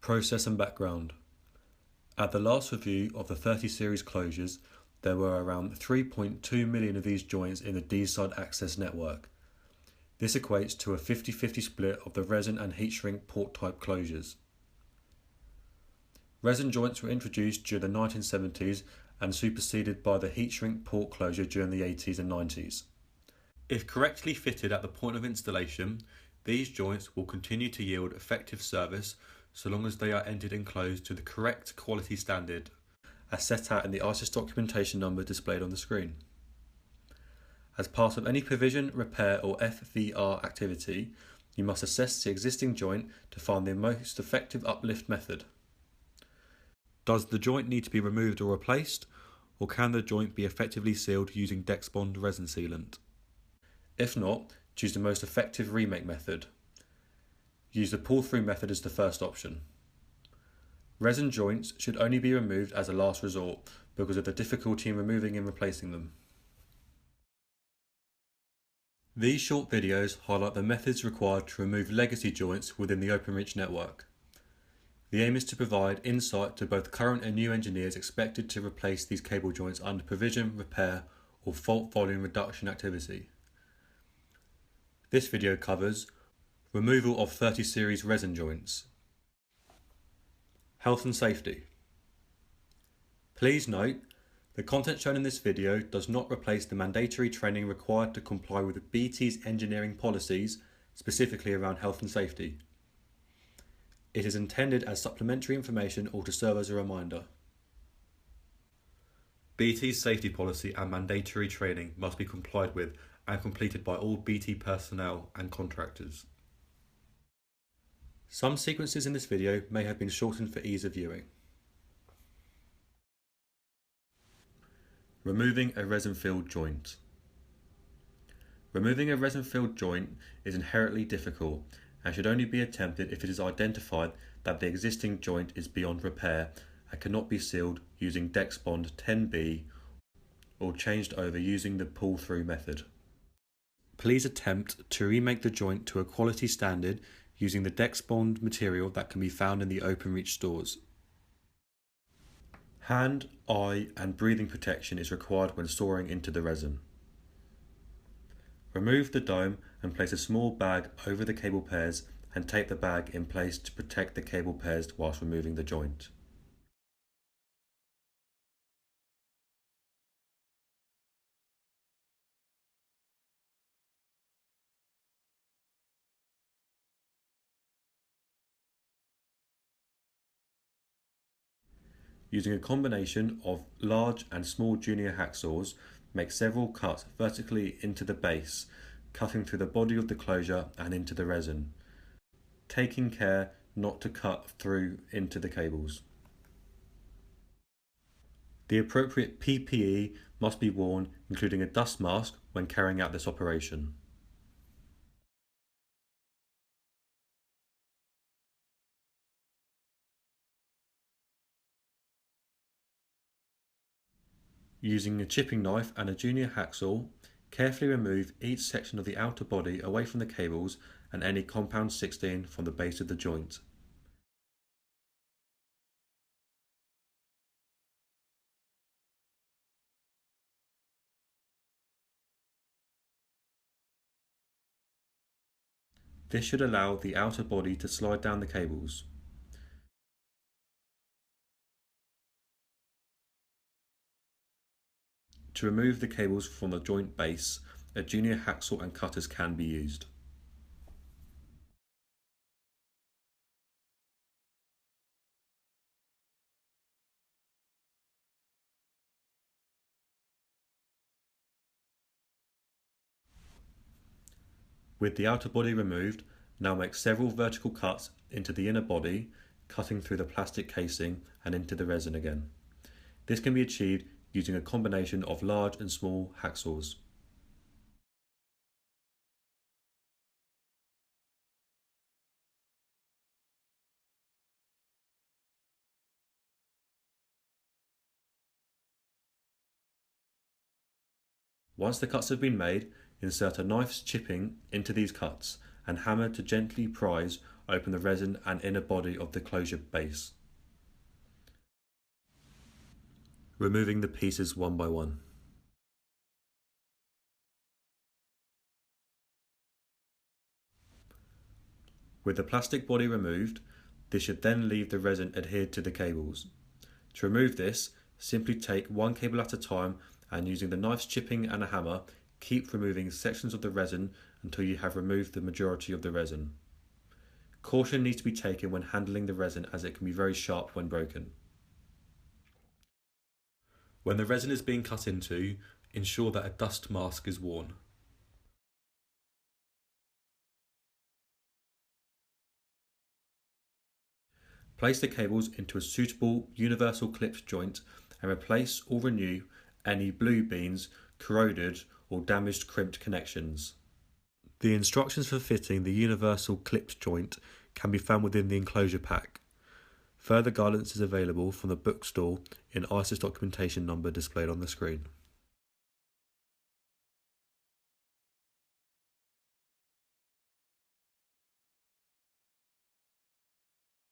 Process and background. At the last review of the 30 series closures, there were around 3.2 million of these joints in the D-side access network. This equates to a 50-50 split of the resin and heat shrink port type closures. Resin joints were introduced during the 1970s and superseded by the heat shrink port closure during the 80s and 90s. If correctly fitted at the point of installation, these joints will continue to yield effective service so long as they are entered enclosed to the correct quality standard, as set out in the ISIS documentation number displayed on the screen. As part of any provision, repair or FVR activity, you must assess the existing joint to find the most effective uplift method. Does the joint need to be removed or replaced, or can the joint be effectively sealed using Dexbond resin sealant? If not, choose the most effective remake method. Use the pull-through method as the first option. Resin joints should only be removed as a last resort because of the difficulty in removing and replacing them. These short videos highlight the methods required to remove legacy joints within the OpenReach network. The aim is to provide insight to both current and new engineers expected to replace these cable joints under provision, repair, or fault volume reduction activity. This video covers removal of 30 series resin joints. Health and safety. Please note, the content shown in this video does not replace the mandatory training required to comply with BT's engineering policies, specifically around health and safety. It is intended as supplementary information or to serve as a reminder. BT's safety policy and mandatory training must be complied with and completed by all BT personnel and contractors. Some sequences in this video may have been shortened for ease of viewing. Removing a resin-filled joint. Removing a resin-filled joint is inherently difficult and should only be attempted if it is identified that the existing joint is beyond repair and cannot be sealed using Dexbond 10B or changed over using the pull-through method. Please attempt to remake the joint to a quality standard using the Dexbond material that can be found in the OpenReach stores. Hand, eye and breathing protection is required when storing into the resin. Remove the dome and place a small bag over the cable pairs and tape the bag in place to protect the cable pairs whilst removing the joint. Using a combination of large and small junior hacksaws, make several cuts vertically into the base, cutting through the body of the closure and into the resin, taking care not to cut through into the cables. The appropriate PPE must be worn, including a dust mask when carrying out this operation. Using a chipping knife and a junior hacksaw, carefully remove each section of the outer body away from the cables and any compound 16 from the base of the joint. This should allow the outer body to slide down the cables. To remove the cables from the joint base, a junior hacksaw and cutters can be used. With the outer body removed, now make several vertical cuts into the inner body, cutting through the plastic casing and into the resin again. This can be achieved using a combination of large and small hacksaws. Once the cuts have been made, insert a knife's chipping into these cuts and hammer to gently prise open the resin and inner body of the closure base, removing the pieces one by one. With the plastic body removed, this should then leave the resin adhered to the cables. To remove this, simply take one cable at a time and using the knife's chipping and a hammer, keep removing sections of the resin until you have removed the majority of the resin. Caution needs to be taken when handling the resin as it can be very sharp when broken. When the resin is being cut into, ensure that a dust mask is worn. Place the cables into a suitable universal clipped joint and replace or renew any blue beans, corroded or damaged crimped connections. The instructions for fitting the universal clipped joint can be found within the enclosure pack. Further guidance is available from the bookstore in ISIS documentation number displayed on the screen.